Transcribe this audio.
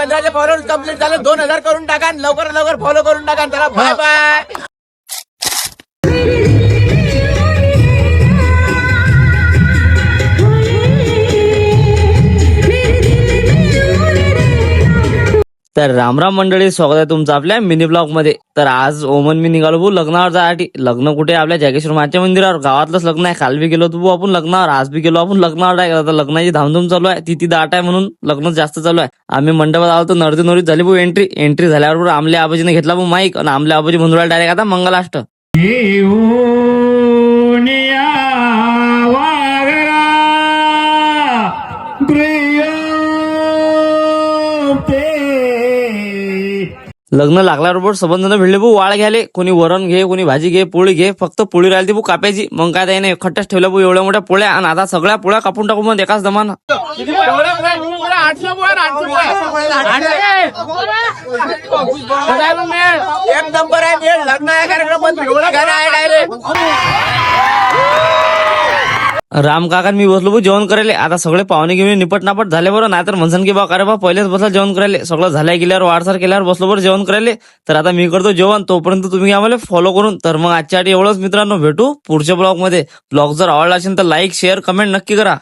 1500 followers complete झाले. 2000 करून टाका. लवकर लवकर फॉलो करून टाका. चला बाय बाय. तर रामराम मंडळी, स्वागत आहे तुमचं आपल्या मिनी ब्लॉग मध्ये. तर आज ओमन मी निघालो भाऊ लग्नावर जायसाठी. लग्न कुठे? आपल्या जागेश्वर माच्या मंदिरावर. गावातलंच लग्न आहे. काल बी गेलो होतो भाऊ आपण लग्नावर, आज बी गेलो आपण लग्नावर. आता लग्नाची धामधूम चालू आहे. ती दाट आहे म्हणून लग्न जास्त चालू आहे. आम्ही मंडपात आलो तर नरती नोरीत झाली भाऊ एंट्री झाल्यावर आमल्या आबाजीने घेतला भाऊ माईक आणि आमल्या आबाजी म्हणून डायरेक्ट आता मंगलाष्ट. लग्न लागल्याबरोबर संबंध भिडले भाऊ वाळ घ्याले. कोणी वरण घे, कोणी भाजी घे, पोळी घे. फक्त पोळी राहिली भाऊ कापायची. मग काय त्याने एकखट्ट्याच ठेवल्या भाऊ एवढ्या मोठ्या पोळ्या. आणि आता सगळ्या पोळ्या कापून टाकू मग एकाच दमानं. एक नंबर आहे मेळ. लग्न आहे कार्यक्रम एवढं घाण आहे डायरेक्ट. राम काका मी बसलो भाऊ जेवण करायला. आता सगळे पाहुणे घेऊन निपट नापट झाले बरं. नाहीतर म्हणसन की बा अरे बा पहिलेच बसला जेवण करायला. सगळं झाल्या गेल्यावर वाढसार केल्यावर बसलो बरं जेवण करायला. तर आता मी करतो जेवण, तोपर्यंत तुम्ही आम्हाला फॉलो करून. तर मग आजच्यासाठी एवढंच मित्रांनो, भेटू पुढच्या ब्लॉग मध्ये. ब्लॉग जर आवडला असेल तर लाईक शेअर कमेंट नक्की करा.